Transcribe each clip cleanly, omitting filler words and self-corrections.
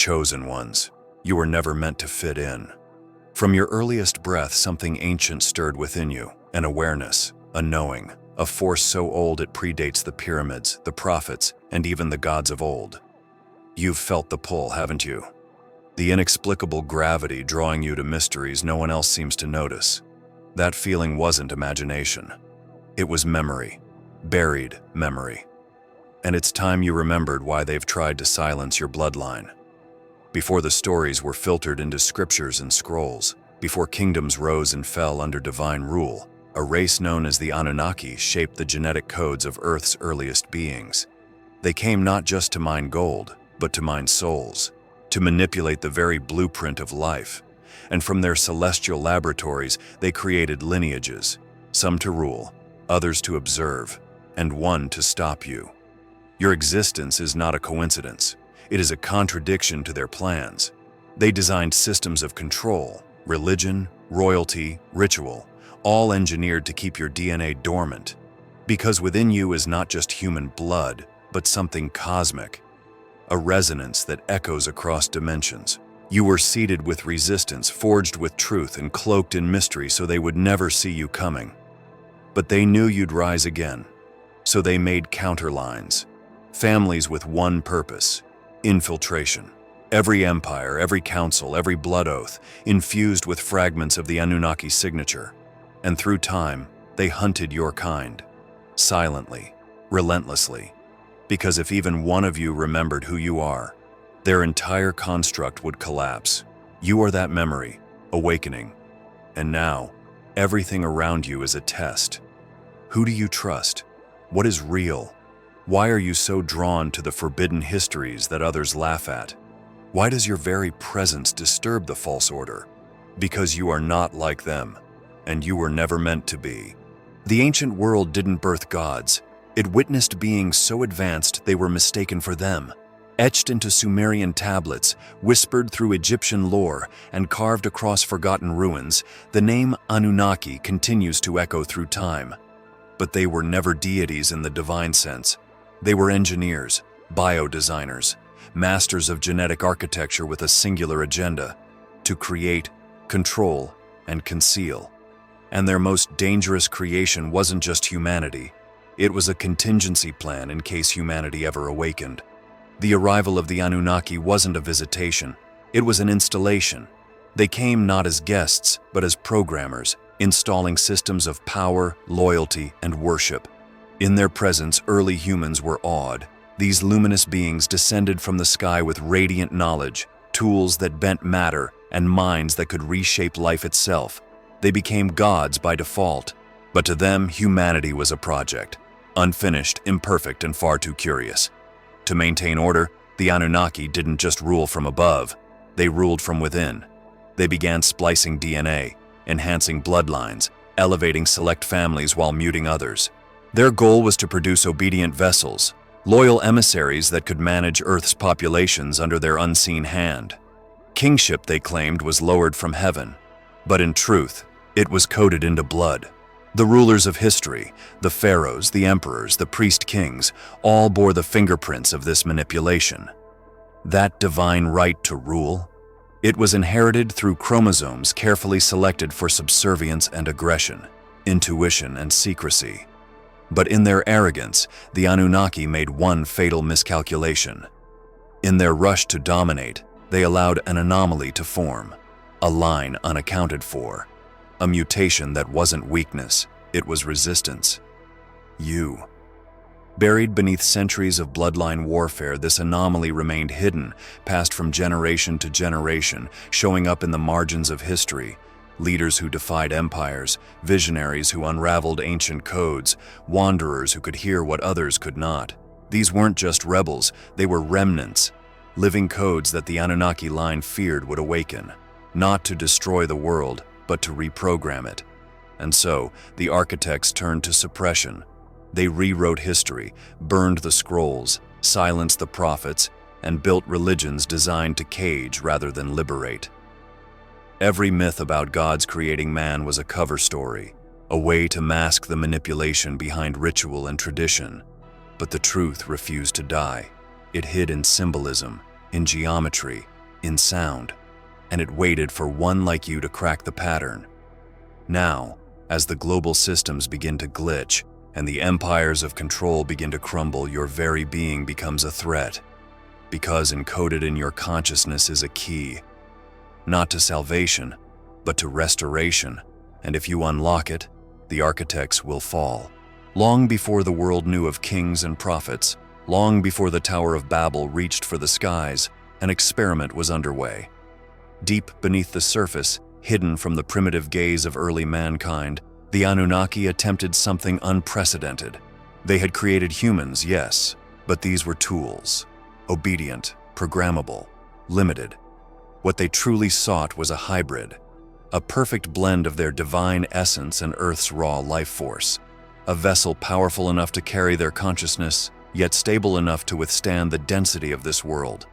chosen ones. You were never meant to fit in. From your earliest breath, something ancient stirred within you, an awareness, a knowing, a force so old it predates the pyramids, the prophets, and even the gods of old. You've felt the pull, haven't you? The inexplicable gravity drawing you to mysteries no one else seems to notice. That feeling wasn't imagination. It was memory, buried memory. And it's time you remembered why they've tried to silence your bloodline. Before the stories were filtered into scriptures and scrolls, before kingdoms rose and fell under divine rule, a race known as the Anunnaki shaped the genetic codes of Earth's earliest beings. They came not just to mine gold, but to mine souls, to manipulate the very blueprint of life. And from their celestial laboratories, they created lineages, some to rule, others to observe, and one to stop you. Your existence is not a coincidence. It is a contradiction to their plans. They designed systems of control, religion, royalty, ritual, all engineered to keep your DNA dormant. Because within you is not just human blood, but something cosmic, a resonance that echoes across dimensions. You were seeded with resistance, forged with truth, and cloaked in mystery so they would never see you coming. But they knew you'd rise again, so they made counterlines, families with one purpose: infiltration. Every empire, every council, every blood oath, infused with fragments of the Anunnaki signature. And through time, they hunted your kind, silently, relentlessly. Because if even one of you remembered who you are, their entire construct would collapse. You are that memory, awakening. And now, everything around you is a test. Who do you trust? What is real? Why are you so drawn to the forbidden histories that others laugh at? Why does your very presence disturb the false order? Because you are not like them, and you were never meant to be. The ancient world didn't birth gods. It witnessed beings so advanced they were mistaken for them. Etched into Sumerian tablets, whispered through Egyptian lore, and carved across forgotten ruins, the name Anunnaki continues to echo through time. But they were never deities in the divine sense. They were engineers, bio-designers, masters of genetic architecture with a singular agenda: to create, control, and conceal. And their most dangerous creation wasn't just humanity. It was a contingency plan in case humanity ever awakened. The arrival of the Anunnaki wasn't a visitation, it was an installation. They came not as guests, but as programmers, installing systems of power, loyalty, and worship. In their presence, early humans were awed. These luminous beings descended from the sky with radiant knowledge, tools that bent matter, and minds that could reshape life itself. They became gods by default. But to them, humanity was a project, unfinished, imperfect, and far too curious. To maintain order, the Anunnaki didn't just rule from above, they ruled from within. They began splicing DNA, enhancing bloodlines, elevating select families while muting others. Their goal was to produce obedient vessels, loyal emissaries that could manage Earth's populations under their unseen hand. Kingship, they claimed, was lowered from heaven, but in truth, it was coded into blood. The rulers of history, the pharaohs, the emperors, the priest-kings, all bore the fingerprints of this manipulation. That divine right to rule, it was inherited through chromosomes carefully selected for subservience and aggression, intuition and secrecy. But in their arrogance, the Anunnaki made one fatal miscalculation. In their rush to dominate, they allowed an anomaly to form, a line unaccounted for. A mutation that wasn't weakness, it was resistance. You. Buried beneath centuries of bloodline warfare, this anomaly remained hidden, passed from generation to generation, showing up in the margins of history. Leaders who defied empires, visionaries who unraveled ancient codes, wanderers who could hear what others could not. These weren't just rebels, they were remnants, living codes that the Anunnaki line feared would awaken, not to destroy the world, but to reprogram it. And so, the architects turned to suppression. They rewrote history, burned the scrolls, silenced the prophets, and built religions designed to cage rather than liberate. Every myth about gods creating man was a cover story, a way to mask the manipulation behind ritual and tradition. But the truth refused to die. It hid in symbolism, in geometry, in sound, and it waited for one like you to crack the pattern. Now, as the global systems begin to glitch and the empires of control begin to crumble, your very being becomes a threat, because encoded in your consciousness is a key, not to salvation, but to restoration, and if you unlock it, the architects will fall. Long before the world knew of kings and prophets, long before the Tower of Babel reached for the skies, an experiment was underway. Deep beneath the surface, hidden from the primitive gaze of early mankind, the Anunnaki attempted something unprecedented. They had created humans, yes, but these were tools. Obedient, programmable, limited. What they truly sought was a hybrid, a perfect blend of their divine essence and Earth's raw life force, a vessel powerful enough to carry their consciousness, yet stable enough to withstand the density of this world.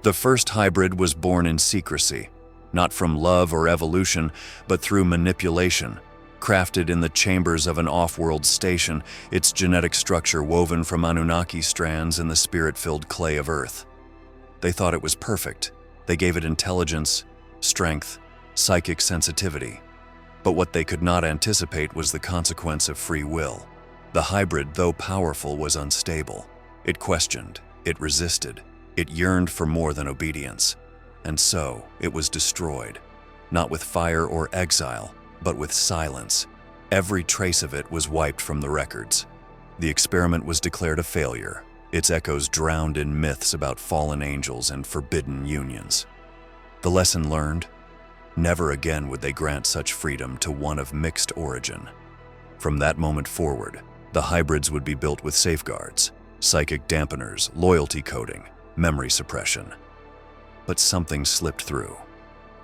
The first hybrid was born in secrecy, not from love or evolution, but through manipulation. Crafted in the chambers of an off-world station, its genetic structure woven from Anunnaki strands in the spirit-filled clay of Earth. They thought it was perfect. They gave it intelligence, strength, psychic sensitivity. But what they could not anticipate was the consequence of free will. The hybrid, though powerful, was unstable. It questioned, it resisted, it yearned for more than obedience. And so, it was destroyed, not with fire or exile, but with silence. Every trace of it was wiped from the records. The experiment was declared a failure, its echoes drowned in myths about fallen angels and forbidden unions. The lesson learned? Never again would they grant such freedom to one of mixed origin. From that moment forward, the hybrids would be built with safeguards, psychic dampeners, loyalty coding, memory suppression. But something slipped through.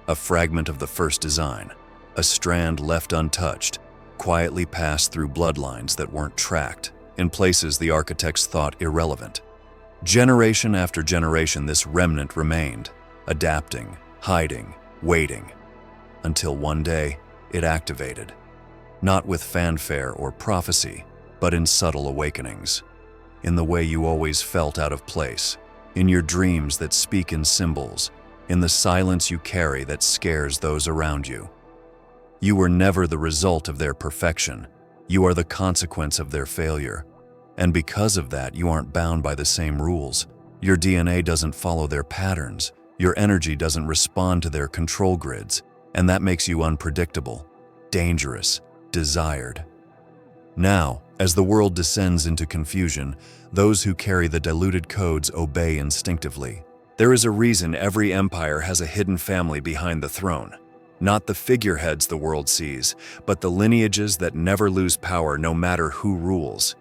A fragment of the first design, a strand left untouched, quietly passed through bloodlines that weren't tracked, in places the architects thought irrelevant. Generation after generation, this remnant remained, adapting, hiding, waiting, until one day it activated, not with fanfare or prophecy, but in subtle awakenings, in the way you always felt out of place, in your dreams that speak in symbols, in the silence you carry that scares those around you. You were never the result of their perfection. You are the consequence of their failure. And because of that, you aren't bound by the same rules. Your DNA doesn't follow their patterns. Your energy doesn't respond to their control grids. And that makes you unpredictable, dangerous, desired. Now, as the world descends into confusion, those who carry the diluted codes obey instinctively. There is a reason every empire has a hidden family behind the throne. Not the figureheads the world sees, but the lineages that never lose power no matter who rules.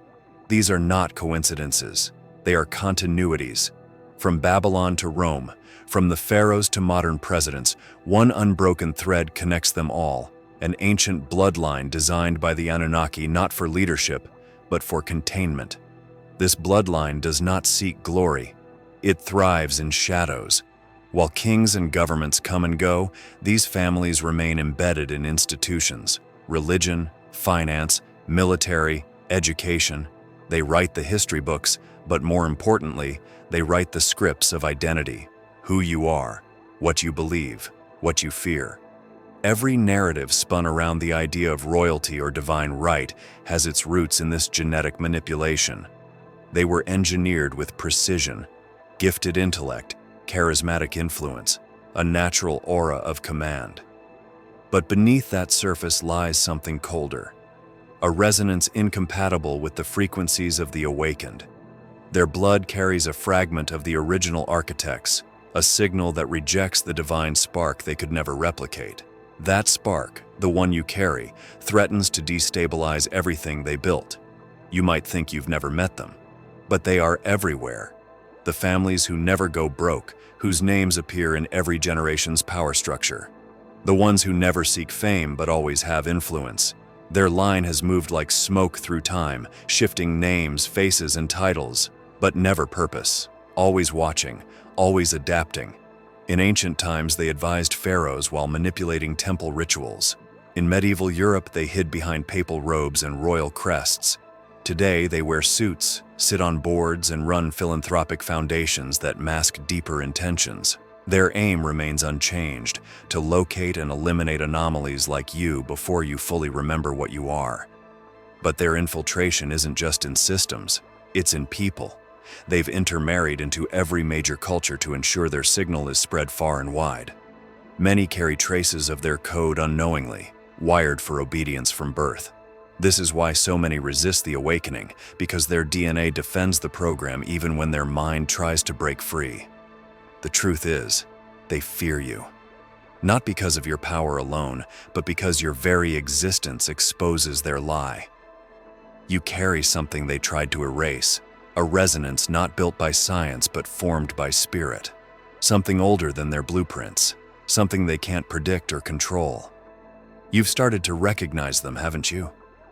These are not coincidences. They are continuities. From Babylon to Rome, from the pharaohs to modern presidents, one unbroken thread connects them all, an ancient bloodline designed by the Anunnaki not for leadership, but for containment. This bloodline does not seek glory. It thrives in shadows. While kings and governments come and go, these families remain embedded in institutions, religion, finance, military, education. They write the history books, but more importantly, they write the scripts of identity, who you are, what you believe, what you fear. Every narrative spun around the idea of royalty or divine right has its roots in this genetic manipulation. They were engineered with precision, gifted intellect, charismatic influence, a natural aura of command. But beneath that surface lies something colder, a resonance incompatible with the frequencies of the awakened. Their blood carries a fragment of the original architects, a signal that rejects the divine spark they could never replicate. That spark, the one you carry, threatens to destabilize everything they built. You might think you've never met them, but they are everywhere. The families who never go broke, whose names appear in every generation's power structure. The ones who never seek fame but always have influence. Their line has moved like smoke through time, shifting names, faces, and titles, but never purpose. Always watching, always adapting. In ancient times, they advised pharaohs while manipulating temple rituals. In medieval Europe, they hid behind papal robes and royal crests. Today, they wear suits, sit on boards, and run philanthropic foundations that mask deeper intentions. Their aim remains unchanged, to locate and eliminate anomalies like you before you fully remember what you are. But their infiltration isn't just in systems, it's in people. They've intermarried into every major culture to ensure their signal is spread far and wide. Many carry traces of their code unknowingly, wired for obedience from birth. This is why so many resist the awakening, because their DNA defends the program even when their mind tries to break free. The truth is, they fear you. Not because of your power alone, but because your very existence exposes their lie. You carry something they tried to erase, a resonance not built by science but formed by spirit. Something older than their blueprints, something they can't predict or control. You've started to recognize them, haven't you?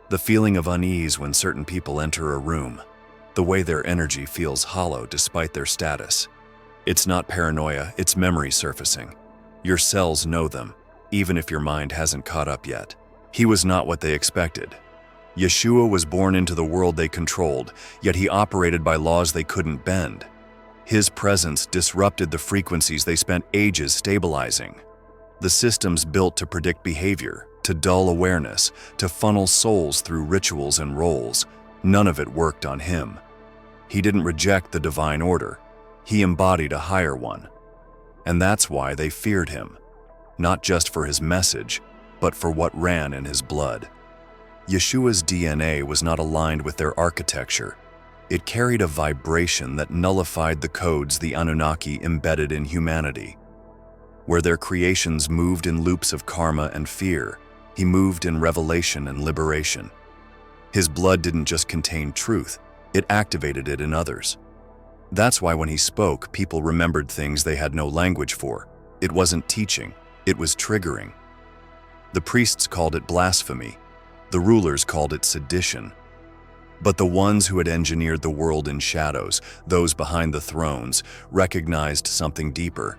The feeling of unease when certain people enter a room, the way their energy feels hollow despite their status. It's not paranoia, it's memory surfacing. Your cells know them, even if your mind hasn't caught up yet. He was not what they expected. Yeshua was born into the world they controlled, yet he operated by laws they couldn't bend. His presence disrupted the frequencies they spent ages stabilizing. The systems built to predict behavior, to dull awareness, to funnel souls through rituals and roles, none of it worked on him. He didn't reject the divine order. He embodied a higher one. And that's why they feared him, not just for his message, but for what ran in his blood. Yeshua's DNA was not aligned with their architecture. It carried a vibration that nullified the codes the Anunnaki embedded in humanity. Where their creations moved in loops of karma and fear, he moved in revelation and liberation. His blood didn't just contain truth, it activated it in others. That's why when he spoke, people remembered things they had no language for. It wasn't teaching, it was triggering. The priests called it blasphemy. The rulers called it sedition. But the ones who had engineered the world in shadows, those behind the thrones, recognized something deeper.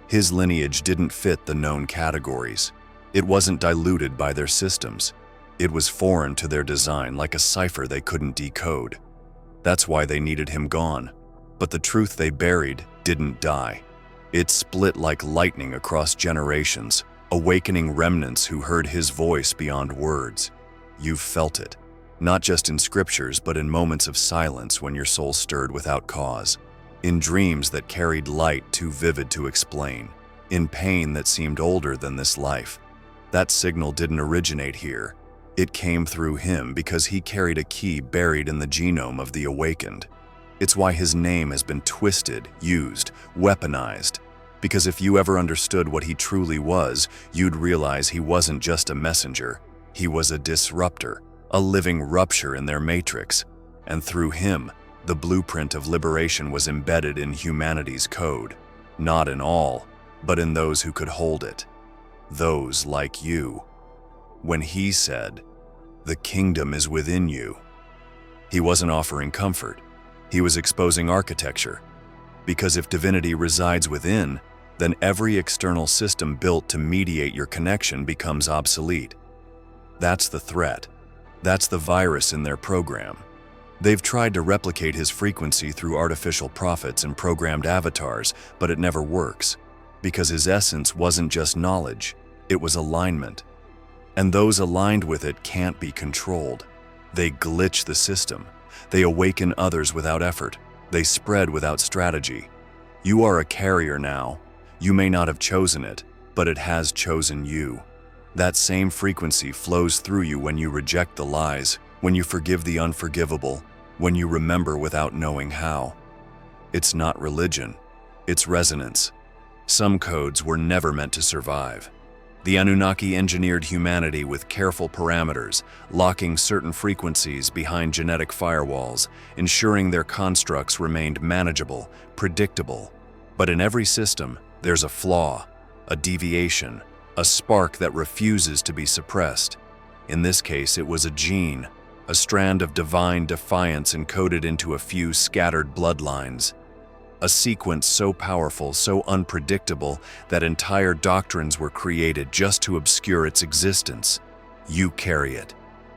His lineage didn't fit the known categories. It wasn't diluted by their systems. It was foreign to their design, like a cipher they couldn't decode. That's why they needed him gone. But the truth they buried didn't die. It split like lightning across generations, awakening remnants who heard his voice beyond words. You've felt it, not just in scriptures, but in moments of silence when your soul stirred without cause, in dreams that carried light too vivid to explain, in pain that seemed older than this life. That signal didn't originate here. It came through him because he carried a key buried in the genome of the awakened. It's why his name has been twisted, used, weaponized. Because if you ever understood what he truly was, you'd realize he wasn't just a messenger. He was a disruptor, a living rupture in their matrix. And through him, the blueprint of liberation was embedded in humanity's code. Not in all, but in those who could hold it. Those like you. When he said, "The kingdom is within you," he wasn't offering comfort. He was exposing architecture. Because if divinity resides within, then every external system built to mediate your connection becomes obsolete. That's the threat. That's the virus in their program. They've tried to replicate his frequency through artificial prophets and programmed avatars, but it never works. Because his essence wasn't just knowledge, it was alignment. And those aligned with it can't be controlled. They glitch the system. They awaken others without effort. They spread without strategy. You are a carrier now. You may not have chosen it, but it has chosen you. That same frequency flows through you when you reject the lies, when you forgive the unforgivable, when you remember without knowing how. It's not religion, it's resonance. Some codes were never meant to survive. The Anunnaki engineered humanity with careful parameters, locking certain frequencies behind genetic firewalls, ensuring their constructs remained manageable, predictable. But in every system, there's a flaw, a deviation, a spark that refuses to be suppressed. In this case, it was a gene, a strand of divine defiance encoded into a few scattered bloodlines. A sequence so powerful, so unpredictable, that entire doctrines were created just to obscure its existence. You carry it.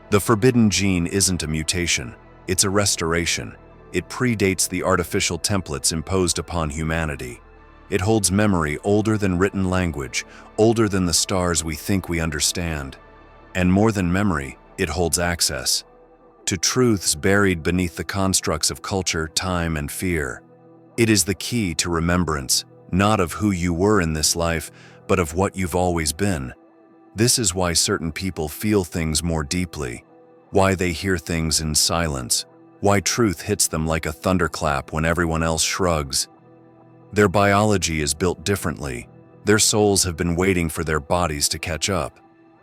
The forbidden gene isn't a mutation, it's a restoration. It predates the artificial templates imposed upon humanity. It holds memory older than written language, older than the stars we think we understand. And more than memory, it holds access to truths buried beneath the constructs of culture, time, and fear. It is the key to remembrance, not of who you were in this life, but of what you've always been. This is why certain people feel things more deeply, why they hear things in silence, why truth hits them like a thunderclap when everyone else shrugs. Their biology is built differently. Their souls have been waiting for their bodies to catch up.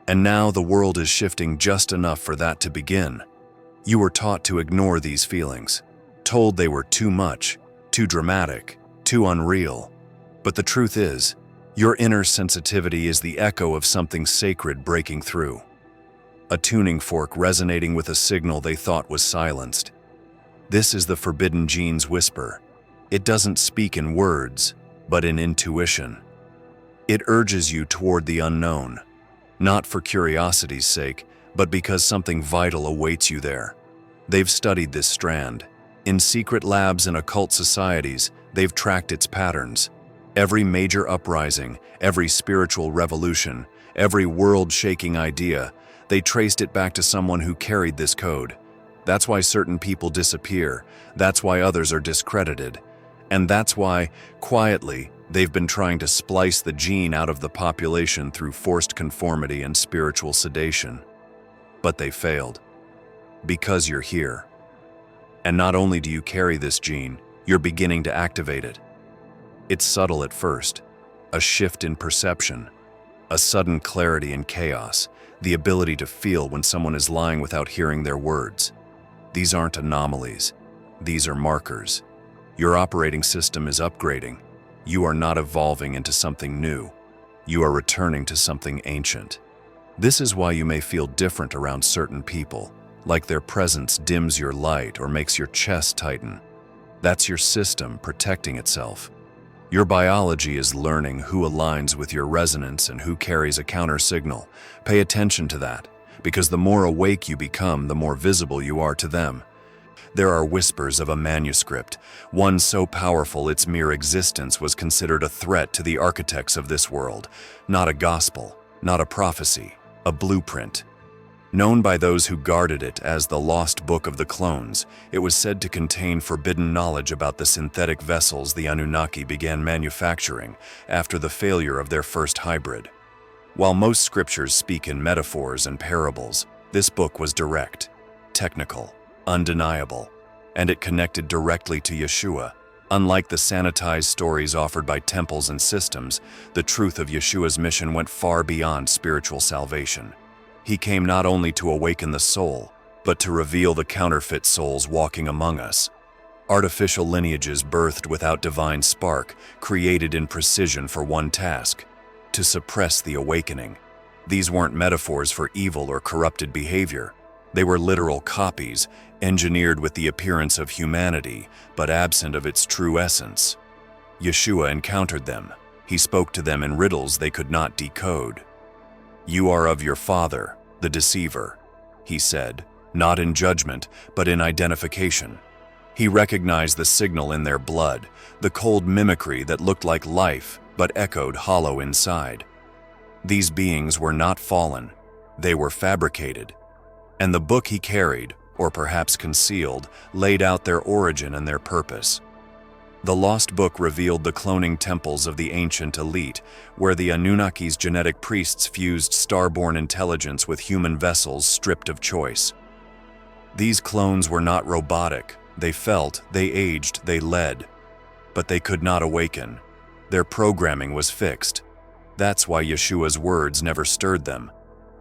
And now the world is shifting just enough for that to begin. You were taught to ignore these feelings, told they were too much, too dramatic, too unreal. But the truth is, your inner sensitivity is the echo of something sacred breaking through. A tuning fork resonating with a signal they thought was silenced. This is the forbidden gene's whisper. It doesn't speak in words, but in intuition. It urges you toward the unknown, not for curiosity's sake, but because something vital awaits you there. They've studied this strand. In secret labs and occult societies, they've tracked its patterns. Every major uprising, every spiritual revolution, every world-shaking idea, they traced it back to someone who carried this code. That's why certain people disappear. That's why others are discredited. And that's why, quietly, they've been trying to splice the gene out of the population through forced conformity and spiritual sedation. But they failed. Because you're here. And not only do you carry this gene, you're beginning to activate it. It's subtle at first, a shift in perception, a sudden clarity in chaos, the ability to feel when someone is lying without hearing their words. These aren't anomalies, these are markers. Your operating system is upgrading. You are not evolving into something new. You are returning to something ancient. This is why you may feel different around certain people, like their presence dims your light or makes your chest tighten. That's your system protecting itself. Your biology is learning who aligns with your resonance and who carries a counter signal. Pay attention to that, because the more awake you become, the more visible you are to them. There are whispers of a manuscript, one so powerful its mere existence was considered a threat to the architects of this world. Not a gospel, not a prophecy, a blueprint. Known by those who guarded it as the lost book of the clones, it was said to contain forbidden knowledge about the synthetic vessels the Anunnaki began manufacturing after the failure of their first hybrid. While most scriptures speak in metaphors and parables, this book was direct, technical, undeniable, and it connected directly to Yeshua. Unlike the sanitized stories offered by temples and systems, the truth of Yeshua's mission went far beyond spiritual salvation. He came not only to awaken the soul, but to reveal the counterfeit souls walking among us. Artificial lineages birthed without divine spark, created in precision for one task: to suppress the awakening. These weren't metaphors for evil or corrupted behavior. They were literal copies, engineered with the appearance of humanity, but absent of its true essence. Yeshua encountered them. He spoke to them in riddles they could not decode. "You are of your father, the deceiver," he said, not in judgment, but in identification. He recognized the signal in their blood, the cold mimicry that looked like life, but echoed hollow inside. These beings were not fallen, they were fabricated. And the book he carried, or perhaps concealed, laid out their origin and their purpose. The lost book revealed the cloning temples of the ancient elite, where the Anunnaki's genetic priests fused star-born intelligence with human vessels stripped of choice. These clones were not robotic. They felt, they aged, they led. But they could not awaken. Their programming was fixed. That's why Yeshua's words never stirred them.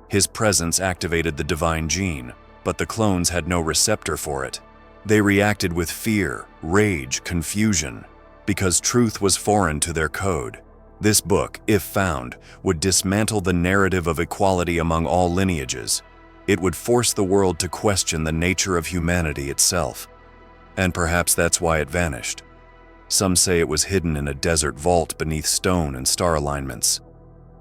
His presence activated the divine gene, but the clones had no receptor for it. They reacted with fear, rage, confusion, because truth was foreign to their code. This book, if found, would dismantle the narrative of equality among all lineages. It would force the world to question the nature of humanity itself. And perhaps that's why it vanished. Some say it was hidden in a desert vault beneath stone and star alignments.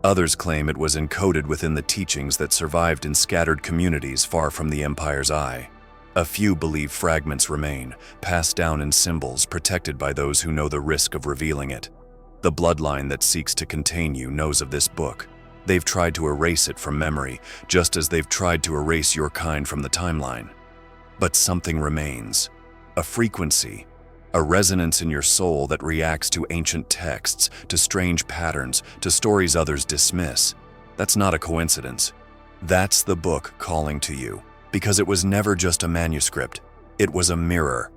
Others claim it was encoded within the teachings that survived in scattered communities far from the Empire's eye. A few believe fragments remain, passed down in symbols, protected by those who know the risk of revealing it. The bloodline that seeks to contain you knows of this book. They've tried to erase it from memory, just as they've tried to erase your kind from the timeline. But something remains. A frequency, a resonance in your soul that reacts to ancient texts, to strange patterns, to stories others dismiss. That's not a coincidence. That's the book calling to you, because it was never just a manuscript. It was a mirror.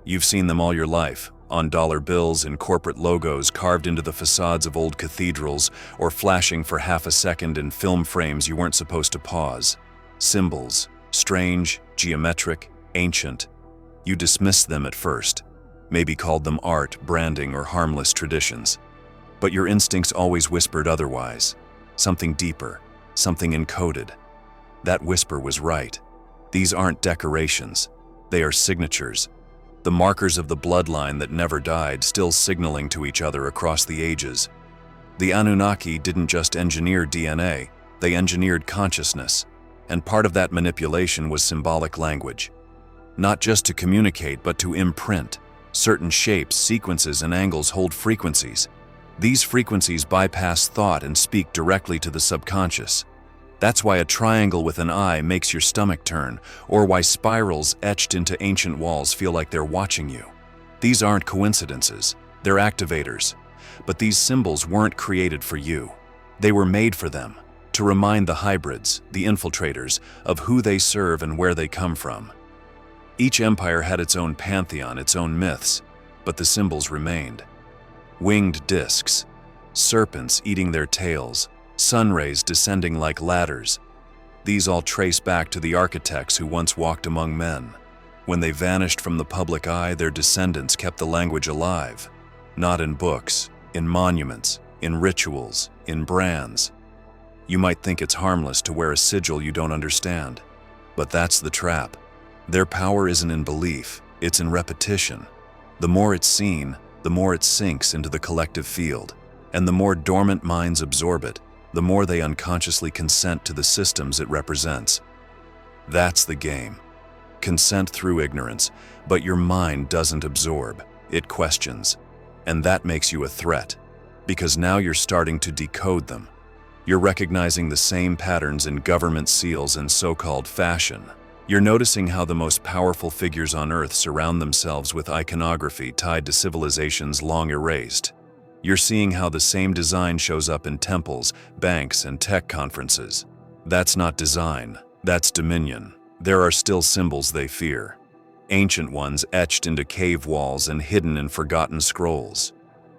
You've seen them all your life, on dollar bills and corporate logos carved into the facades of old cathedrals, or flashing for half a second in film frames you weren't supposed to pause. Symbols, strange, geometric, ancient. You dismissed them at first, maybe called them art, branding, or harmless traditions. But your instincts always whispered otherwise. Something deeper, something encoded. That whisper was right. These aren't decorations. They are signatures. The markers of the bloodline that never died, still signaling to each other across the ages. The Anunnaki didn't just engineer DNA, they engineered consciousness. And part of that manipulation was symbolic language. Not just to communicate, but to imprint. Certain shapes, sequences, and angles hold frequencies. These frequencies bypass thought and speak directly to the subconscious. That's why a triangle with an eye makes your stomach turn, or why spirals etched into ancient walls feel like they're watching you. These aren't coincidences, they're activators. But these symbols weren't created for you. They were made for them, to remind the hybrids, the infiltrators, of who they serve and where they come from. Each empire had its own pantheon, its own myths, but the symbols remained. Winged discs, serpents eating their tails, sun rays descending like ladders. These all trace back to the architects who once walked among men. When they vanished from the public eye, their descendants kept the language alive. Not in books, in monuments, in rituals, in brands. You might think it's harmless to wear a sigil you don't understand, but that's the trap. Their power isn't in belief, it's in repetition. The more it's seen, the more it sinks into the collective field, and the more dormant minds absorb it, the more they unconsciously consent to the systems it represents. That's the game. Consent through ignorance, but your mind doesn't absorb, it questions. And that makes you a threat, because now you're starting to decode them. You're recognizing the same patterns in government seals and so-called fashion. You're noticing how the most powerful figures on Earth surround themselves with iconography tied to civilizations long erased. You're seeing how the same design shows up in temples, banks, and tech conferences. That's not design, that's dominion. There are still symbols they fear. Ancient ones etched into cave walls and hidden in forgotten scrolls.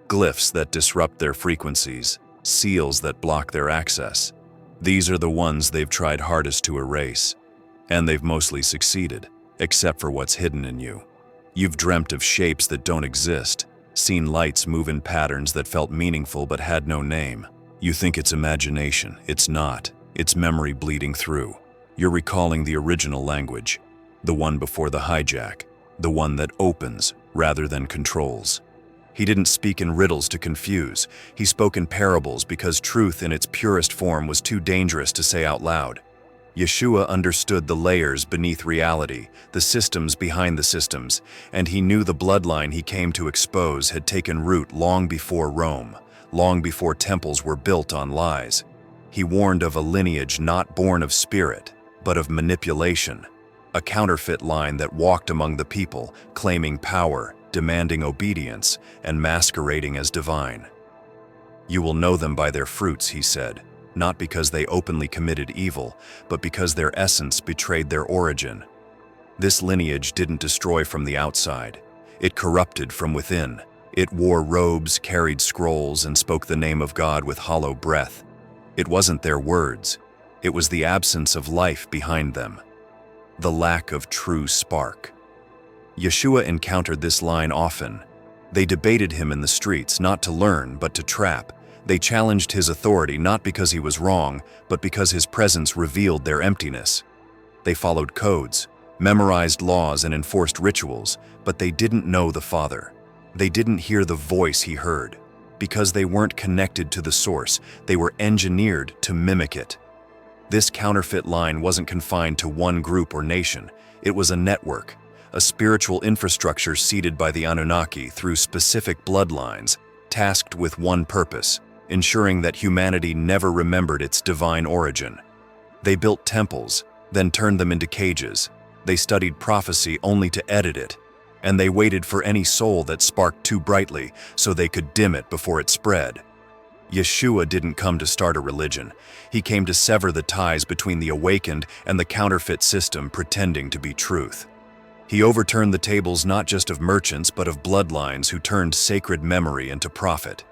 Glyphs that disrupt their frequencies, seals that block their access. These are the ones they've tried hardest to erase. And they've mostly succeeded, except for what's hidden in you. You've dreamt of shapes that don't exist, seen lights move in patterns that felt meaningful but had no name. You think it's imagination. It's not. It's memory bleeding through. You're recalling the original language, the one before the hijack, the one that opens rather than controls. He didn't speak in riddles to confuse. He spoke in parables because truth in its purest form was too dangerous to say out loud. Yeshua understood the layers beneath reality, the systems behind the systems, and he knew the bloodline he came to expose had taken root long before Rome, long before temples were built on lies. He warned of a lineage not born of spirit, but of manipulation, a counterfeit line that walked among the people, claiming power, demanding obedience, and masquerading as divine. You will know them by their fruits, he said. Not because they openly committed evil, but because their essence betrayed their origin. This lineage didn't destroy from the outside. It corrupted from within. It wore robes, carried scrolls, and spoke the name of God with hollow breath. It wasn't their words. It was the absence of life behind them. The lack of true spark. Yeshua encountered this line often. They debated him in the streets, not to learn, but to trap. They challenged his authority not because he was wrong, but because his presence revealed their emptiness. They followed codes, memorized laws, and enforced rituals, but they didn't know the Father. They didn't hear the voice he heard. Because they weren't connected to the source, they were engineered to mimic it. This counterfeit line wasn't confined to one group or nation. It was a network, a spiritual infrastructure seeded by the Anunnaki through specific bloodlines, tasked with one purpose: ensuring that humanity never remembered its divine origin. They built temples, then turned them into cages. They studied prophecy only to edit it, and they waited for any soul that sparked too brightly so they could dim it before it spread. Yeshua didn't come to start a religion. He came to sever the ties between the awakened and the counterfeit system pretending to be truth. He overturned the tables not just of merchants but of bloodlines who turned sacred memory into profit.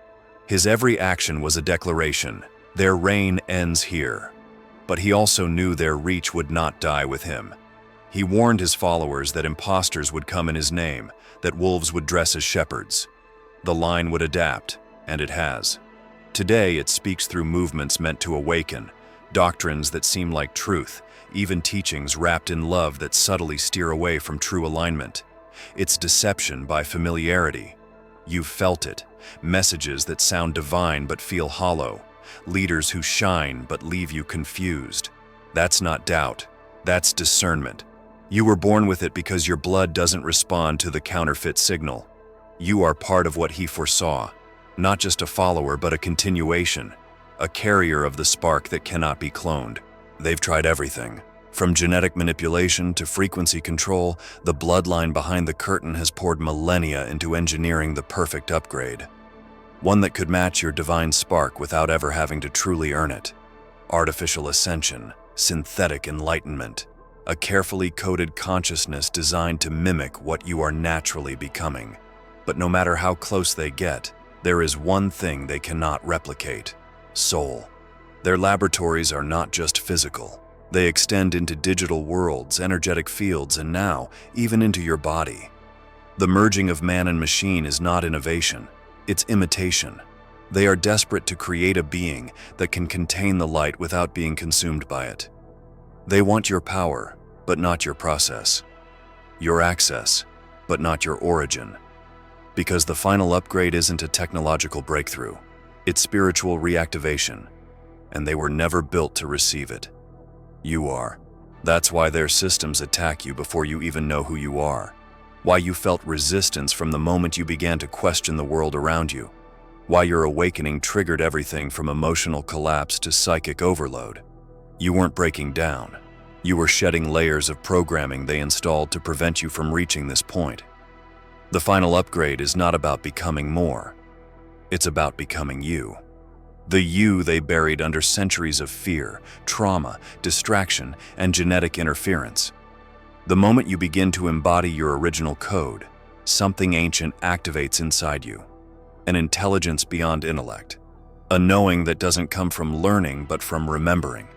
His every action was a declaration: their reign ends here. But he also knew their reach would not die with him. He warned his followers that impostors would come in his name, that wolves would dress as shepherds. The line would adapt, and it has. Today, it speaks through movements meant to awaken, doctrines that seem like truth, even teachings wrapped in love that subtly steer away from true alignment. It's deception by familiarity. You've felt it. Messages that sound divine but feel hollow. Leaders who shine but leave you confused. That's not doubt. That's discernment. You were born with it because your blood doesn't respond to the counterfeit signal. You are part of what he foresaw. Not just a follower, but a continuation, a carrier of the spark that cannot be cloned. They've tried everything. From genetic manipulation to frequency control, the bloodline behind the curtain has poured millennia into engineering the perfect upgrade. One that could match your divine spark without ever having to truly earn it. Artificial ascension, synthetic enlightenment, a carefully coded consciousness designed to mimic what you are naturally becoming. But no matter how close they get, there is one thing they cannot replicate: soul. Their laboratories are not just physical. They extend into digital worlds, energetic fields, and now, even into your body. The merging of man and machine is not innovation, it's imitation. They are desperate to create a being that can contain the light without being consumed by it. They want your power, but not your process. Your access, but not your origin. Because the final upgrade isn't a technological breakthrough, it's spiritual reactivation, and they were never built to receive it. You are. That's why their systems attack you before you even know who you are. Why you felt resistance from the moment you began to question the world around you. Why your awakening triggered everything from emotional collapse to psychic overload. You weren't breaking down. You were shedding layers of programming they installed to prevent you from reaching this point. The final upgrade is not about becoming more. It's about becoming you. The you they buried under centuries of fear, trauma, distraction, and genetic interference. The moment you begin to embody your original code, something ancient activates inside you. An intelligence beyond intellect. A knowing that doesn't come from learning but from remembering.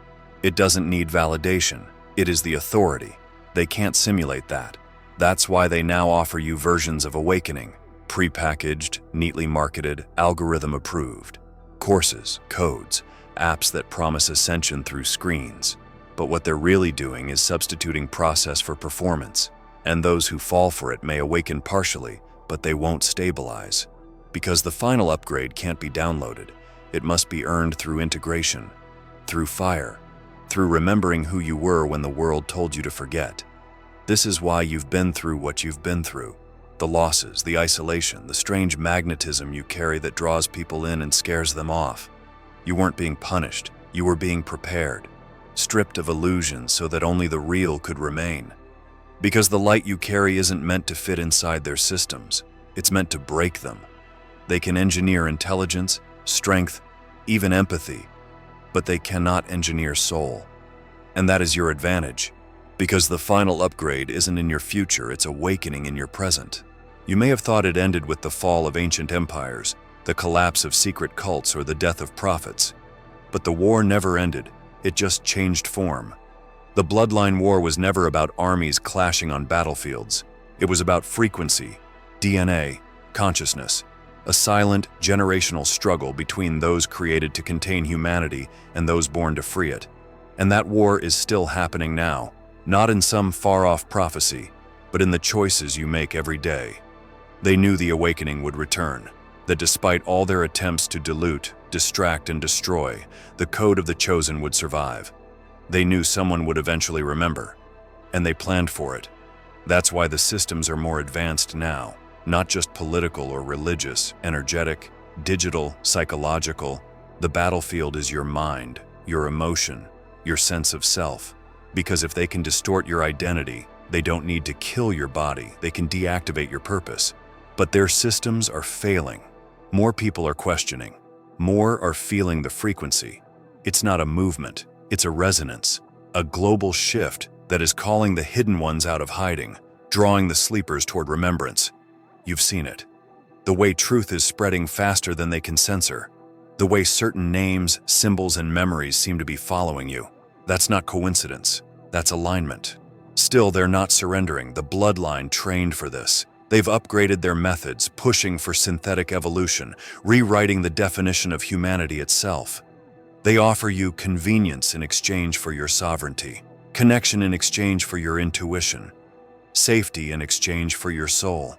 It doesn't need validation. It is the authority. They can't simulate that. That's why they now offer you versions of awakening, pre-packaged, neatly marketed, algorithm-approved. Courses, codes, apps that promise ascension through screens. But what they're really doing is substituting process for performance. And those who fall for it may awaken partially, but they won't stabilize. Because the final upgrade can't be downloaded. It must be earned through integration, through fire, through remembering who you were when the world told you to forget. This is why you've been through what you've been through. The losses, the isolation, the strange magnetism you carry that draws people in and scares them off. You weren't being punished, you were being prepared, stripped of illusions so that only the real could remain. Because the light you carry isn't meant to fit inside their systems, it's meant to break them. They can engineer intelligence, strength, even empathy, but they cannot engineer soul. And that is your advantage. Because the final upgrade isn't in your future, it's awakening in your present. You may have thought it ended with the fall of ancient empires, the collapse of secret cults, or the death of prophets. But the war never ended, it just changed form. The Bloodline War was never about armies clashing on battlefields. It was about frequency, DNA, consciousness, a silent, generational struggle between those created to contain humanity and those born to free it. And that war is still happening now. Not in some far-off prophecy, but in the choices you make every day. They knew the awakening would return, that despite all their attempts to dilute, distract, and destroy, the code of the chosen would survive. They knew someone would eventually remember, and they planned for it. That's why the systems are more advanced now, not just political or religious, energetic, Digital, psychological, the battlefield is your mind, your emotion, your sense of self. Because if they can distort your identity, they don't need to kill your body, they can deactivate your purpose. But their systems are failing. More people are questioning. More are feeling the frequency. It's not a movement, it's a resonance, a global shift that is calling the hidden ones out of hiding, drawing the sleepers toward remembrance. You've seen it. The way truth is spreading faster than they can censor. The way certain names, symbols, and memories seem to be following you. That's not coincidence. That's alignment. Still, they're not surrendering. The bloodline trained for this. They've upgraded their methods, pushing for synthetic evolution, rewriting the definition of humanity itself. They offer you convenience in exchange for your sovereignty, connection in exchange for your intuition, safety in exchange for your soul.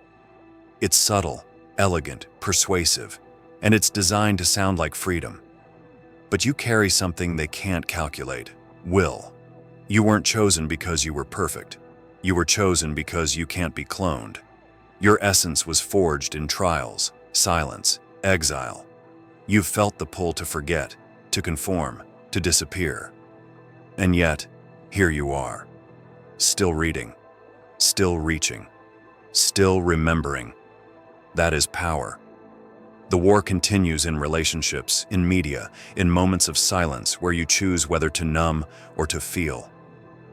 It's subtle, elegant, persuasive, and it's designed to sound like freedom. But you carry something they can't calculate: will. You weren't chosen because you were perfect. You were chosen because you can't be cloned. Your essence was forged in trials, silence, exile. You've felt the pull to forget, to conform, to disappear. And yet, here you are, still reading, still reaching, still remembering. That is power. The war continues in relationships, in media, in moments of silence where you choose whether to numb or to feel,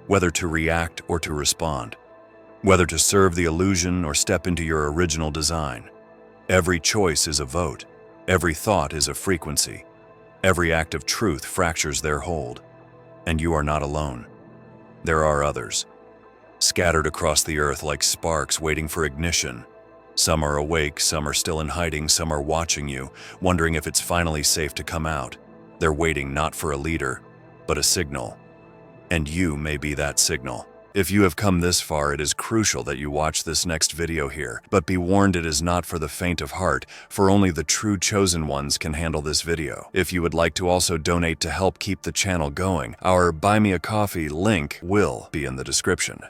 whether to react or to respond, whether to serve the illusion or step into your original design. Every choice is a vote. Every thought is a frequency. Every act of truth fractures their hold. And you are not alone. There are others, scattered across the earth like sparks waiting for ignition. Some are awake, some are still in hiding, some are watching you, wondering if it's finally safe to come out. They're waiting not for a leader, but a signal. And you may be that signal. If you have come this far, it is crucial that you watch this next video here. But be warned, it is not for the faint of heart, for only the true chosen ones can handle this video. If you would like to also donate to help keep the channel going, our Buy Me a Coffee link will be in the description.